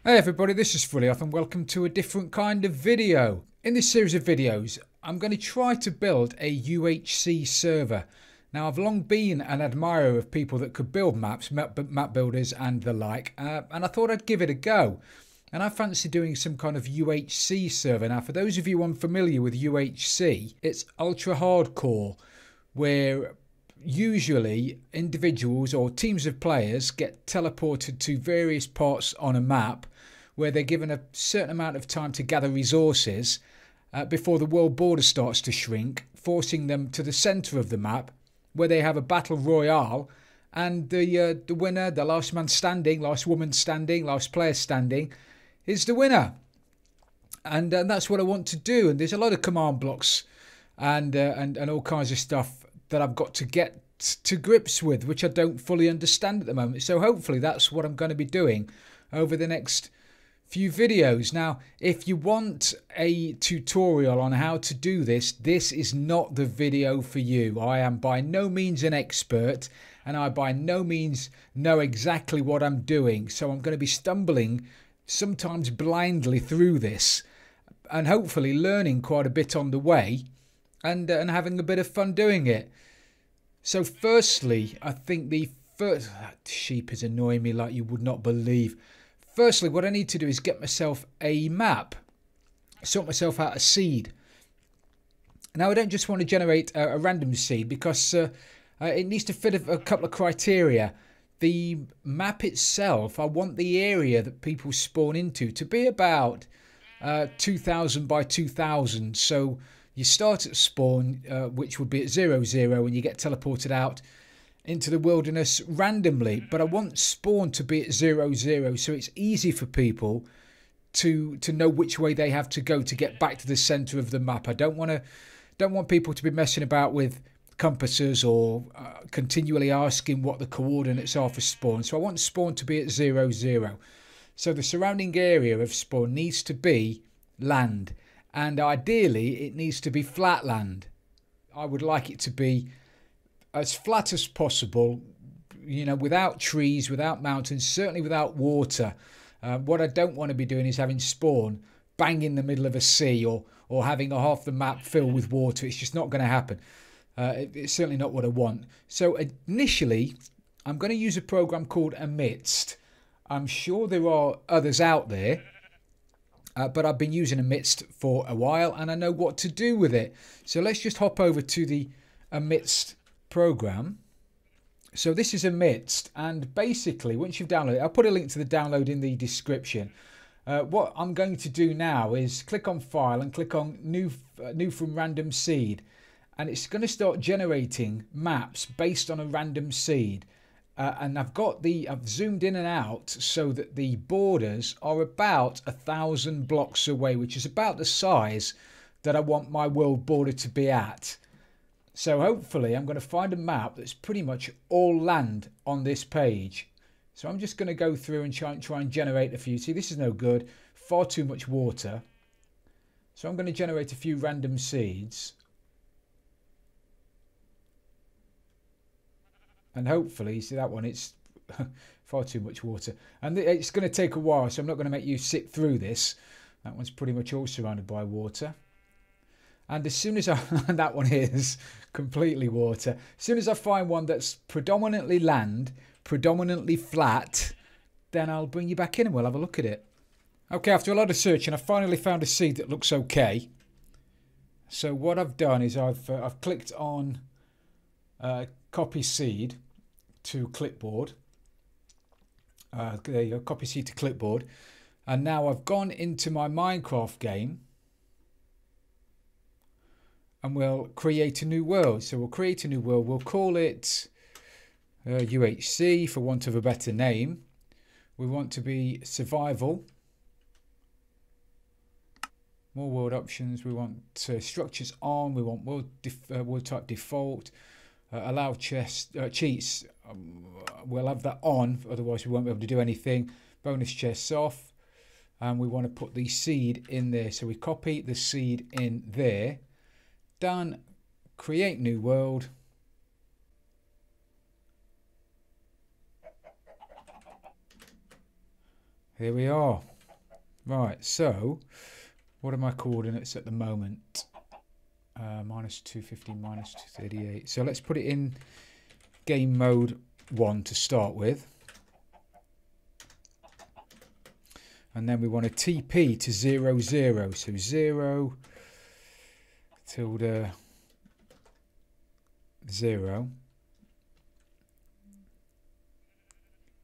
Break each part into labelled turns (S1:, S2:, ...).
S1: Hey everybody, this is Fully Off and welcome to a different kind of video. In this series of videos, I'm going to try to build a UHC server. Now, I've long been an admirer of people that could build maps, map builders and the like, and I thought I'd give it a go. And I fancy doing some kind of UHC server. Now, for those of you unfamiliar with UHC, it's ultra hardcore, where usually individuals or teams of players get teleported to various parts on a map where they're given a certain amount of time to gather resources before the world border starts to shrink, forcing them to the centre of the map where they have a battle royale, and the winner, the last man standing, last woman standing, last player standing is the winner. And that's what I want to do. And there's a lot of command blocks and all kinds of stuff that I've got to get to grips with, which I don't fully understand at the moment. So hopefully that's what I'm going to be doing over the next few videos. Now, if you want a tutorial on how to do this, this is not the video for you. I am by no means an expert, and I by no means know exactly what I'm doing. So I'm going to be stumbling, sometimes blindly, through this, and hopefully learning quite a bit on the way, and having a bit of fun doing it. So firstly, I think that sheep is annoying me like you would not believe. Firstly, what I need to do is get myself a map, sort myself out a seed. Now, I don't just want to generate a random seed, because it needs to fit a couple of criteria. The map itself, I want the area that people spawn into to be about 2000 by 2000. So you start at spawn, which would be at 00, and you get teleported out into the wilderness randomly. But I want spawn to be at 00, so it's easy for people to know which way they have to go to get back to the centre of the map. I don't want people to be messing about with compasses or continually asking what the coordinates are for spawn. So I want spawn to be at 00. So the surrounding area of spawn needs to be land, and ideally it needs to be flat land. I would like it to be as flat as possible, you know, without trees, without mountains, certainly without water. What I don't want to be doing is having spawn bang in the middle of a sea, or having half the map filled with water. It's just not going to happen. It's certainly not what I want. So initially, I'm going to use a program called Amidst. I'm sure there are others out there, but I've been using Amidst for a while and I know what to do with it. So let's just hop over to the Amidst program. So this is Amidst, and basically once you've downloaded it, I'll put a link to the download in the description. What I'm going to do now is click on File and click on New from Random Seed, and it's going to start generating maps based on a random seed. And I've zoomed in and out so that the borders are about 1,000 blocks away, which is about the size that I want my world border to be at. So hopefully I'm going to find a map that's pretty much all land on this page. So I'm just going to go through and try and generate a few. See, this is no good. Far too much water. So I'm going to generate a few random seeds. And hopefully, you see that one, it's far too much water. And it's going to take a while, so I'm not going to make you sit through this. That one's pretty much all surrounded by water. And as soon as that one is completely water. As soon as I find one that's predominantly land, predominantly flat, then I'll bring you back in and we'll have a look at it. Okay, after a lot of searching, I finally found a seed that looks okay. So what I've done is I've clicked on copy seed to clipboard. There you go, copy seed to clipboard. And now I've gone into my Minecraft game, and we'll create a new world. So we'll create a new world. We'll call it UHC for want of a better name. We want to be survival. More world options. We want structures on. We want world type default. Allow cheats. We'll have that on. Otherwise we won't be able to do anything. Bonus chests off. And we want to put the seed in there. So we copy the seed in there. Done. Create new world. Here we are. Right, so what are my coordinates at the moment? Minus 250, minus 238. So let's put it in game mode 1 to start with. And then we want to TP to 0, 0. So 0 tilde 0.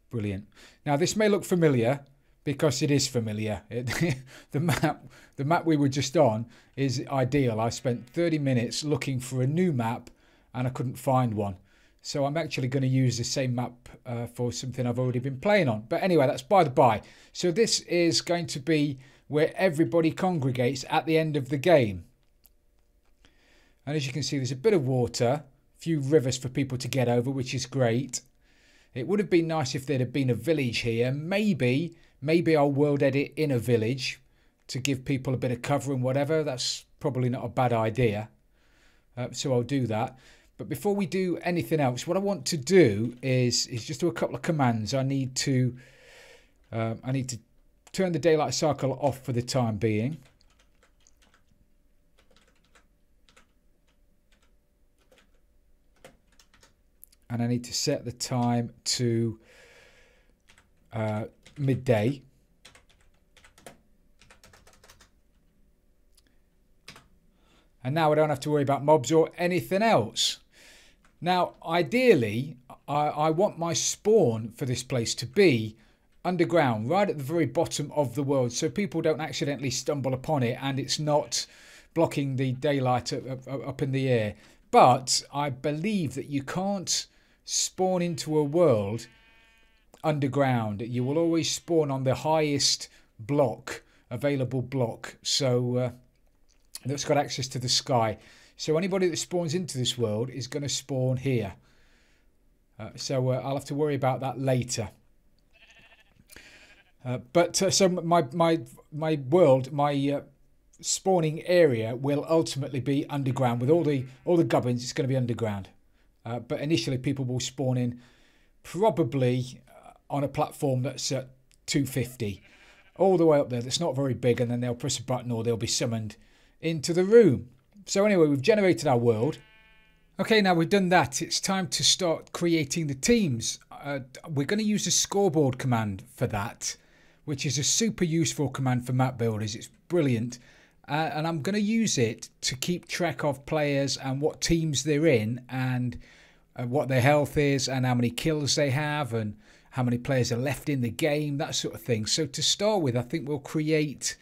S1: Brilliant. Now this may look familiar because it is familiar. The map we were just on is ideal. I spent 30 minutes looking for a new map and I couldn't find one. So I'm actually going to use the same map for something I've already been playing on. But anyway, that's by the by. So this is going to be where everybody congregates at the end of the game. And as you can see, there's a bit of water, a few rivers for people to get over, which is great. It would have been nice if there'd have been a village here. Maybe I'll world edit in a village to give people a bit of cover and whatever. That's probably not a bad idea. So I'll do that. But before we do anything else, what I want to do is just do a couple of commands. I need to turn the daylight cycle off for the time being. And I need to set the time to midday. And now I don't have to worry about mobs or anything else. Now, ideally, I want my spawn for this place to be underground, right at the very bottom of the world, so people don't accidentally stumble upon it and it's not blocking the daylight up in the air. But I believe that you can't spawn into a world underground. You will always spawn on the highest block, available block, so that's got access to the sky. So anybody that spawns into this world is going to spawn here. So I'll have to worry about that later. So my world, my spawning area will ultimately be underground with all the gubbins. It's going to be underground. But initially people will spawn in probably on a platform that's at 250 all the way up there. That's not very big, and then they'll press a button or they'll be summoned into the room. So anyway, we've generated our world. Okay, now we've done that. It's time to start creating the teams. We're going to use the scoreboard command for that, which is a super useful command for map builders. It's brilliant. And I'm going to use it to keep track of players and what teams they're in, and what their health is, and how many kills they have, and how many players are left in the game, that sort of thing. So to start with, I think we'll create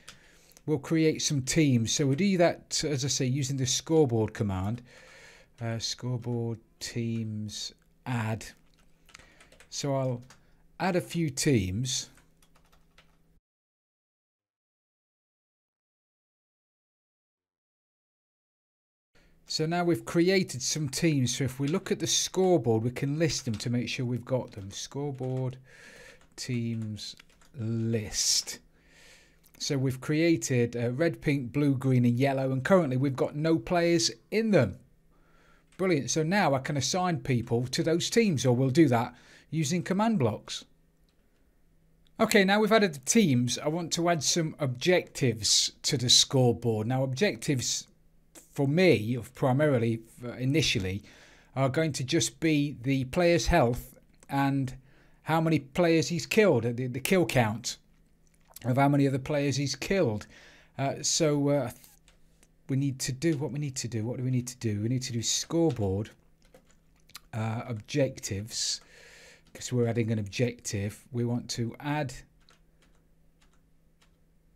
S1: some teams. So we'll do that, as I say, using the scoreboard command. Scoreboard teams add. So I'll add a few teams. So now we've created some teams. So if we look at the scoreboard, we can list them to make sure we've got them. Scoreboard teams list. So we've created red, pink, blue, green and yellow, and currently we've got no players in them. Brilliant. So now I can assign people to those teams, or we'll do that using command blocks. Okay, now we've added the teams. I want to add some objectives to the scoreboard. Now objectives for me, primarily initially, are going to just be the player's health and how many players he's killed, the kill count of how many other players he's killed. We need to do what we need to do. What do we need to do? We need to do scoreboard objectives, because we're adding an objective. We want to add,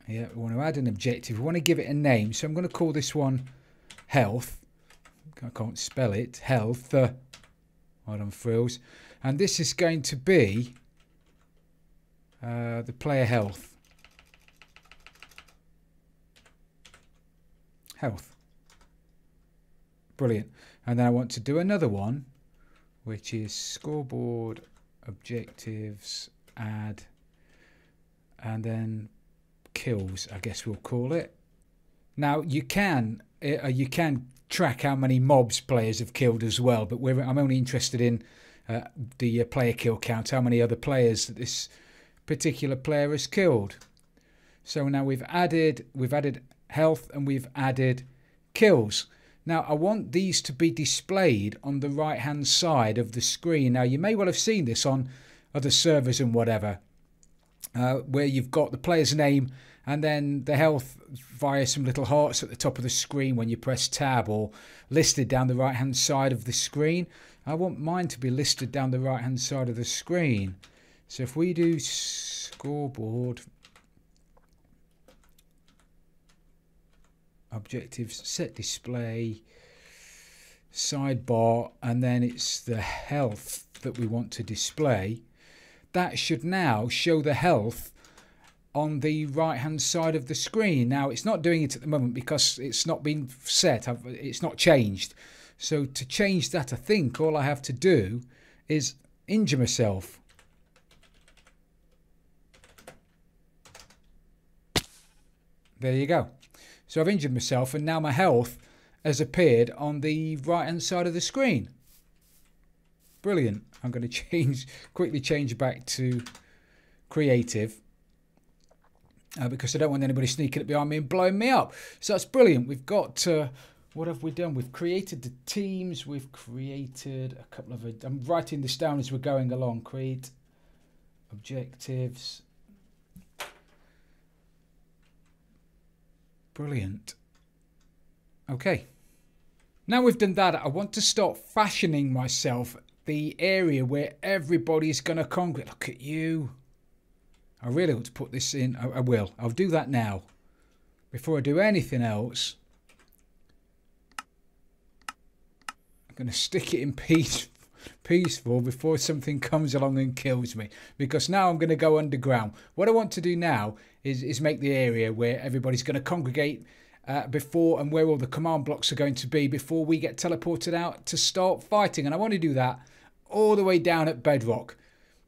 S1: we want to add an objective. We want to give it a name. So I'm going to call this one health. I can't spell it. Health. Hold on, frills. And this is going to be the player health. Health. Brilliant. And then I want to do another one, which is scoreboard objectives add, and then kills, I guess we'll call it. Now you can track how many mobs players have killed as well, but I'm only interested in the player kill count, how many other players that this particular player has killed. So now we've added health and we've added kills. Now I want these to be displayed on the right hand side of the screen. Now you may well have seen this on other servers and whatever, where you've got the player's name and then the health via some little hearts at the top of the screen when you press tab, or listed down the right hand side of the screen. I want mine to be listed down the right hand side of the screen. So if we do scoreboard, objectives, set display, sidebar, and then it's the health that we want to display, that should now show the health on the right hand side of the screen. Now it's not doing it at the moment because it's not been set, it's not changed. So to change that, I think all I have to do is injure myself. There you go. So I've injured myself and now my health has appeared on the right hand side of the screen. Brilliant. I'm going to quickly change back to creative, because I don't want anybody sneaking up behind me and blowing me up. So that's brilliant. We've got, what have we done? We've created the teams. We've created a couple of, I'm writing this down as we're going along. Create objectives. Brilliant. Okay. Now we've done that, I want to start fashioning myself the area where everybody's going to congregate. Look at you. I really want to put this in. I will. I'll do that now. Before I do anything else, I'm going to stick it in peaceful before something comes along and kills me. Because now I'm going to go underground. What I want to do now is make the area where everybody's going to congregate before, and where all the command blocks are going to be before we get teleported out to start fighting. And I want to do that all the way down at bedrock.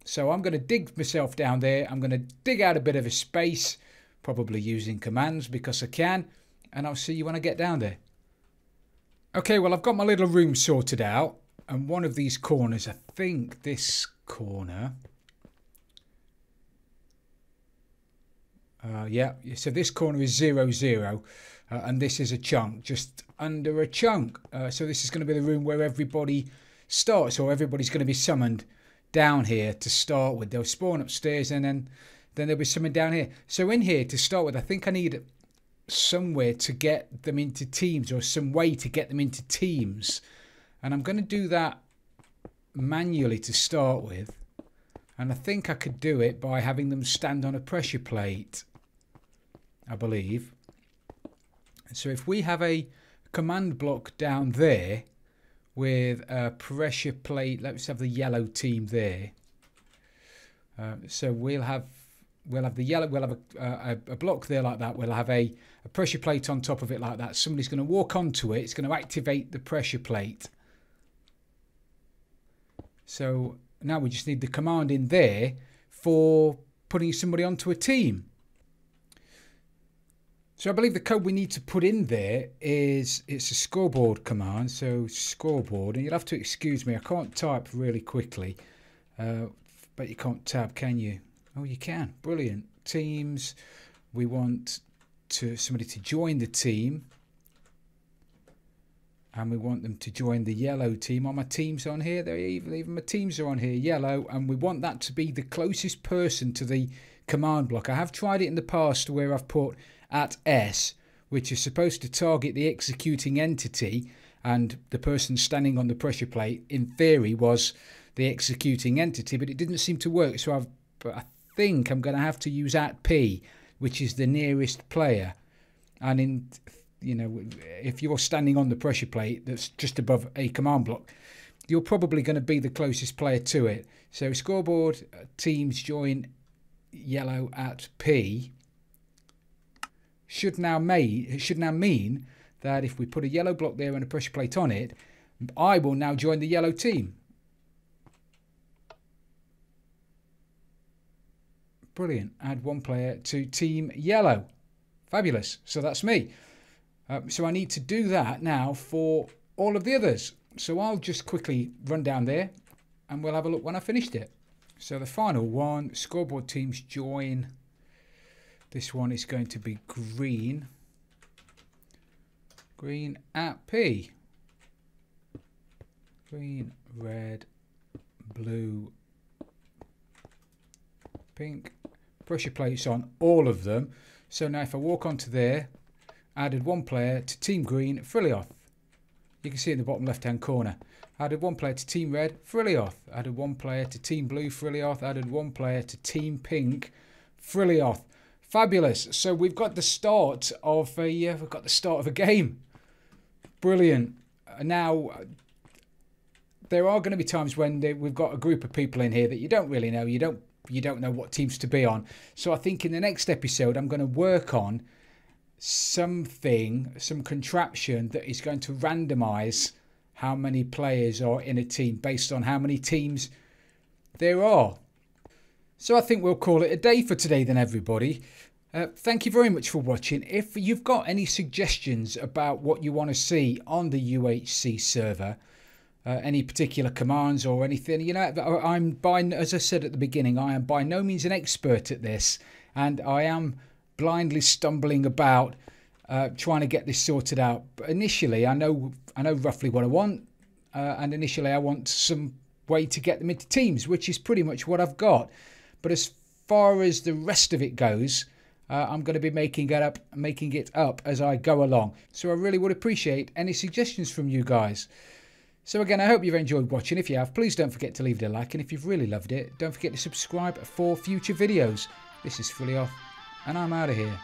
S1: So I'm going to dig myself down there. I'm going to dig out a bit of a space, probably using commands because I can, and I'll see you when I get down there. Okay, well, I've got my little room sorted out, and one of these corners, I think this corner, yeah, so this corner is 0, 0, and this is a chunk, just under a chunk. So this is going to be the room where everybody starts, or everybody's going to be summoned down here to start with. They'll spawn upstairs, and then there'll be summoned down here. So in here to start with, I think I need somewhere to get them into teams, or some way to get them into teams. And I'm going to do that manually to start with. And I think I could do it by having them stand on a pressure plate, I believe. So if we have a command block down there with a pressure plate, let's have the yellow team there. So we'll have the yellow, we'll have a block there like that. We'll have a pressure plate on top of it like that. Somebody's going to walk onto it. It's going to activate the pressure plate. So now we just need the command in there for putting somebody onto a team. So I believe the code we need to put in there it's a scoreboard command. So scoreboard, and you'll have to excuse me, I can't type really quickly, but you can't tab, can you? Oh, you can. Brilliant. Teams. We want somebody to join the team, and we want them to join the yellow team. Are my teams on here? They're even my teams are on here, yellow, and we want that to be the closest person to the command block. I have tried it in the past where I've put at S, which is supposed to target the executing entity, and the person standing on the pressure plate in theory was the executing entity, but it didn't seem to work. So I think I'm going to have to use at P, which is the nearest player. And if you're standing on the pressure plate that's just above a command block, you're probably going to be the closest player to it. So scoreboard teams join yellow at P should now mean that if we put a yellow block there and a pressure plate on it, I will now join the yellow team. Brilliant. Add one player to team yellow. Fabulous. So that's me. So I need to do that now for all of the others. So I'll just quickly run down there and we'll have a look when I finished it. So the final one, scoreboard teams join This one is going to be green. Green at P. Green, red, blue, pink. Pressure plates on all of them. So now if I walk onto there, added one player to Team Green, Frilioth. You can see in the bottom left hand corner. Added one player to Team Red, Frilioth. Added one player to Team Blue, Frilioth. Added one player to Team Pink, Frilioth. Fabulous. So we've got the start of a game. Brilliant. Now there are going to be times when we've got a group of people in here that you don't really know. You don't know what teams to be on. So I think in the next episode I'm going to work on some contraption that is going to randomize how many players are in a team based on how many teams there are. So I think we'll call it a day for today then, everybody. Thank you very much for watching. If you've got any suggestions about what you want to see on the UHC server, any particular commands or anything, you know, as I said at the beginning, I am by no means an expert at this, and I am blindly stumbling about trying to get this sorted out. But initially, I know roughly what I want, and initially I want some way to get them into teams, which is pretty much what I've got. But as far as the rest of it goes, I'm going to be making it up as I go along. So I really would appreciate any suggestions from you guys. So again, I hope you've enjoyed watching. If you have, please don't forget to leave it a like, and if you've really loved it, don't forget to subscribe for future videos. This is Frilioth, and I'm out of here.